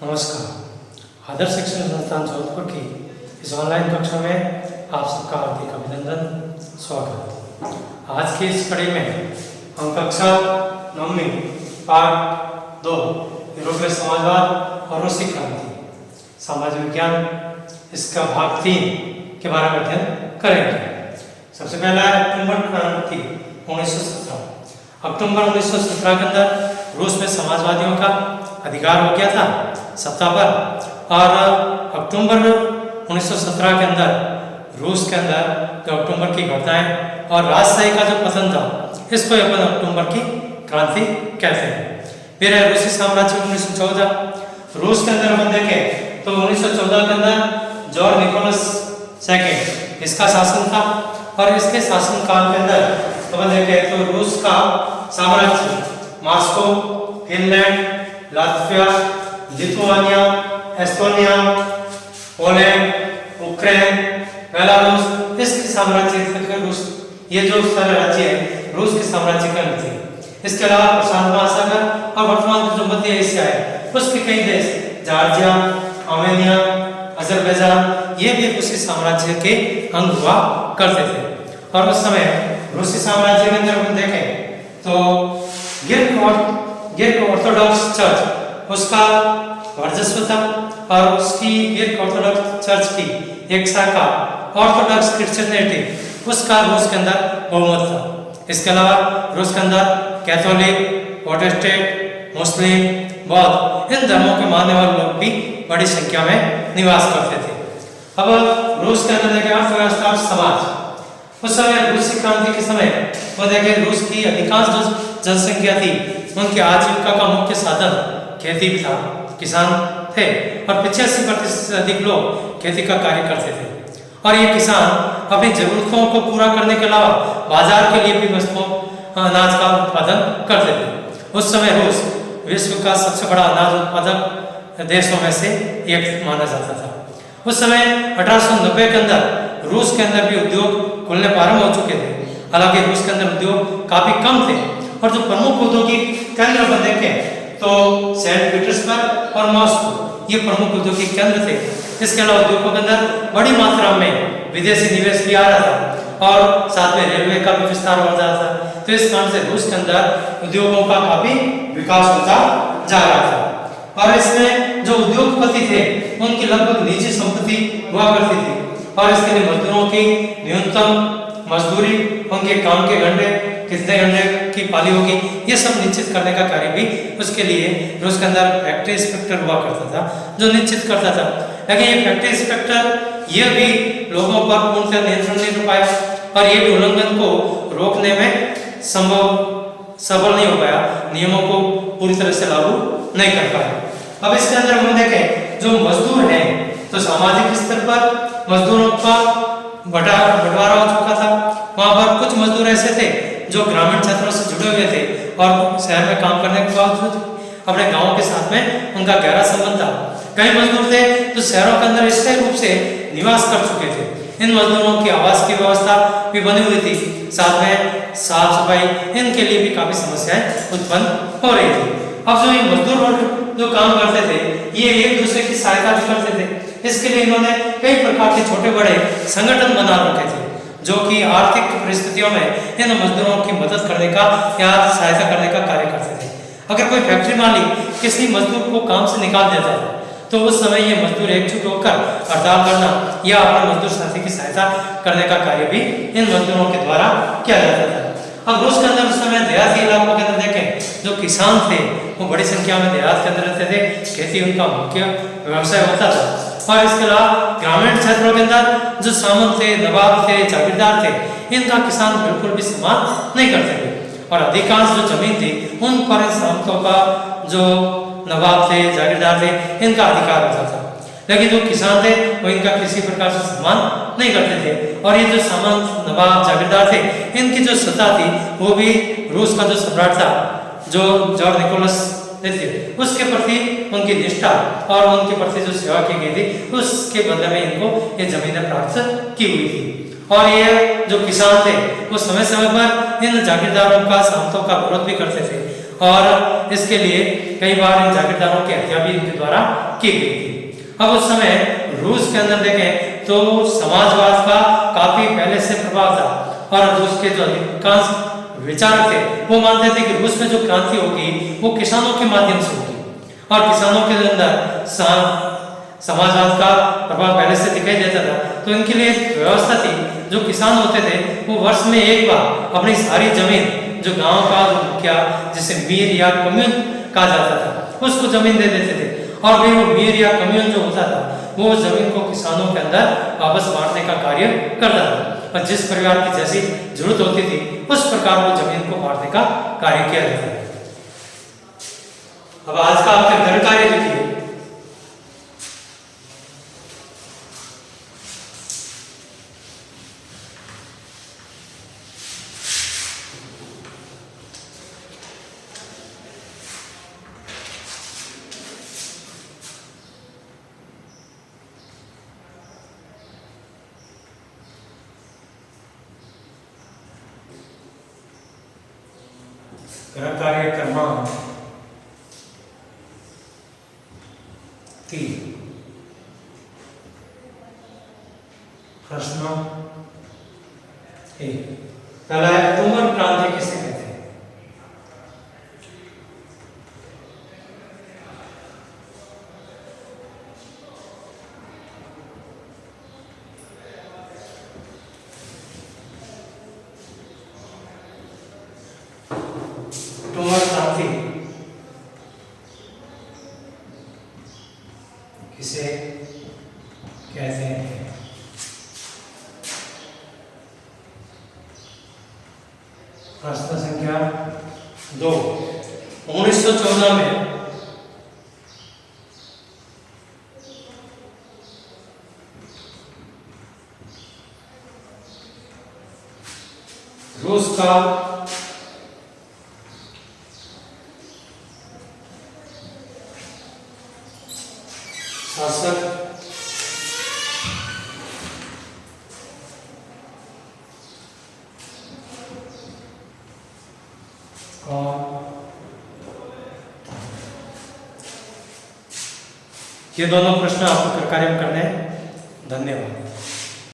नमस्कार। आदर्श शिक्षण संस्थान जोधपुर की इस ऑनलाइन कक्षा में आप सबका हार्दिक अभिनंदन, स्वागत। आज की इस कड़ी में हम कक्षा 9वीं पाठ 2 यूरोपीय समाजवाद और रूसी क्रांति सामाजिक विज्ञान इसका भाग 3 के बारे में अध्ययन करेंगे। सबसे पहला है अक्टूबर क्रांति 1917। अक्टूबर 1917 के अंदर रूस में समाजवादियों का अधिकार हो गया था सत्ता पर, और अक्टूबर 1917 के अंदर रूस के अंदर जो अक्टूबर की घटनाएं और राजशाही का जो पतन था, इसको अपन अक्टूबर की क्रांति कहते हैं। फिर है रूसी साम्राज्य 1914। रूस के अंदर अपन देखें तो 1914 के अंदर जॉर्ज निकोलस सेकंड इसका शासन था, और इसके शासन काल के अंदर अपन देखें तो रूस का साम्राज्य Moscow, Finland, Latvia, Lithuania, Estonia, Poland, Ukraine, Belarus, इसके साम्राज्य रूस, ये जो सारे राज्य है रूस के साम्राज्य के अंग थे। इसके अलावा प्रशांत महासागर और वर्तमान जो मध्य एशिया है उसके कई देश, जॉर्जिया, आर्मेनिया, अजरबैजान, ये भी रूसी साम्राज्य के अंग हुआ करते थे। और उस समय रूसी साम्राज्य के अंदर हम देखें तो ग्रीक ऑर्थोडॉक्स चर्च उसका वर्चस्व था, और उसकी ग्रीक ऑर्थोडॉक्स चर्च की एक शाखा ऑर्थोडॉक्स क्रिश्चियनिटी उसका रूस के अंदर बहुमत था। इसके अलावा रूस के अंदर कैथोलिक, प्रोटेस्टेंट, मुस्लिम, बौद्ध, इन धर्मों के मानने वाले लोग भी बड़ी संख्या में निवास करते थे। अब रूस के अंदर देखें अर्थव्यवस्था और समाज, उस समय रूसी क्रांति के समय वो देखें रूस की अधिकांश जो जनसंख्या थी उनकी आजीविका का मुख्य साधन खेती भी था, किसान थे, और 85% से अधिक लोग खेती का कार्य करते थे। और ये किसान अपनी जरूरतों को पूरा करने के अलावा बाजार के लिए भी वस्तुओं अनाज का उत्पादन करते थे। उस समय रूस विश्व का सबसे बड़ा अनाज उत्पादक देशों में से एक माना जाता था। उस समय 1890 के अंदर रूस के अंदर भी उद्योग खुलने प्रारंभ हो चुके थे। हालांकि रूस के अंदर उद्योग काफी कम थे, और जो प्रमुख औद्योगिक केंद्र पर देखें तो सेंट पीटर्सबर्ग और मॉस्को ये प्रमुख औद्योगिक केंद्र थे। इसके अलावा उद्योगों के अंदर बड़ी मात्रा में विदेशी निवेश भी आ रहा था, और साथ में रेलवे का भी विस्तार हो रहा था। तो इस कारण से रूस के अंदर उद्योगों का काफी विकास होता जा रहा था। और इसमें जो उद्योगपति थे उनकी लगभग निजी संपत्ति हुआ करती थी, और इसके लिए मजदूरों की न्यूनतम मजदूरी, उनके काम के घंटे, कितने घंटे की पाली होगी, ये सब निश्चित करने का कार्य भी उसके लिए रूस के अंदर फैक्ट्री इंस्पेक्टर हुआ करता था जो निश्चित करता था। लेकिन ये फैक्ट्री इंस्पेक्टर ये भी लोगों पर पूर्णतः नियंत्रण नहीं कर पाया, और ये भी उल्लंघन को रोकने में सफल नहीं हो पाया, नियमों को पूरी तरह से लागू नहीं कर पाया। अब इसके अंदर हम देखें जो मजदूर हैं तो सामाजिक स्तर पर मजदूरों का बंटवारा हो चुका था। वहां पर कुछ मजदूर ऐसे थे जो ग्रामीण क्षेत्रों से जुड़े हुए थे, और शहर में काम करने के बावजूद अपने गांव के साथ में उनका गहरा संबंध था। कई मजदूर थे जो शहरों के अंदर स्थायी रूप से निवास कर चुके थे। इन मजदूरों की आवास की व्यवस्था भी बनी हुई थी, साथ में साफ सफाई, इनके लिए भी काफी समस्याएं उत्पन्न हो रही थी। अब जो ये मजदूर वर्ग जो काम करते थे ये एक दूसरे की सहायता भी करते थे। इसके लिए इन्होंने कई प्रकार के छोटे बड़े संगठन बना रखे थे जो कि आर्थिक परिस्थितियों में इन मजदूरों की मदद करने का या सहायता करने का कार्य करते थे। अगर कोई फैक्ट्री मालिक किसी मजदूर को काम से निकाल देता था तो उस समय ये मजदूर एकजुट होकर हड़ताल करना या अपने मजदूर साथी की सहायता करने का कार्य भी इन मजदूरों के द्वारा किया जाता था। अब रूस के अंदर उस समय देहाती इलाकों के अंदर देखें जो किसान थे वो बड़ी संख्या में देहात के अंदर रहते थे, खेती उनका मुख्य व्यवसाय होता था। और इसके अलावा ग्रामीण क्षेत्रों के अंदर जो सामंत थे, नवाब थे, जागीरदार थे, इनका किसान बिल्कुल भी सम्मान नहीं करते थे, और अधिकांश जो जमीन थी उन पर सामंतों का जो नवाब थे, जागीरदार थे, इनका अधिकार होता था। लेकिन जो किसान थे वो इनका किसी प्रकार से सम्मान नहीं करते थे, और ये जो सामंत, नवाब, जागीरदार थे, इनकी जो सत्ता थी वो भी रूस का जो सम्राट था जो जॉर्ज निकोलस थे उसके प्रति उनकी निष्ठा और उनके प्रति जो सेवा की गई थी उसके बदले में इनको ये जमीनें प्राप्त की हुई थी। और ये जो किसान थे वो समय समय पर इन जागीरदारों का, सामंतों का विरोध भी करते थे, और इसके लिए कई बार इन जागीरदारों की हत्या भी इनके द्वारा की गई थी। अब उस समय रूस के अंदर देखें तो समाजवाद का काफी पहले से प्रभाव था और रूस के जो अधिकांश विचारक थे वो मानते थे कि रूस में जो क्रांति होगी वो किसानों के माध्यम से होगी और किसानों के अंदर समाजवाद का प्रभाव पहले से दिखाई देता था। तो इनके लिए एक व्यवस्था थी, जो किसान होते थे वो वर्ष में एक बार अपनी सारी जमीन, जो गांव का मुखिया जिसे मीर या कम्यून कहा जाता था, उसको जमीन दे देते थे और फिर वो मीर या कम्यून जो होता था वो जमीन को किसानों के अंदर वापस बांटने का कार्य करता था और जिस परिवार की जैसी जरूरत होती थी उस प्रकार वो जमीन को बांटने का कार्य किया जाता था। अब आज का आपके घर कार्य लिखिए। घर कार्य क्रमांक 3। प्रश्न 1, पहला है अक्टूबर क्रांति किसे कहते हैं? अक्टूबर क्रांति किसे कहते हैं? प्रश्न संख्या 2, 1914 में रूस का शासक कौन? ये दोनों प्रश्न आपको कार्य में करने हैं। धन्यवाद।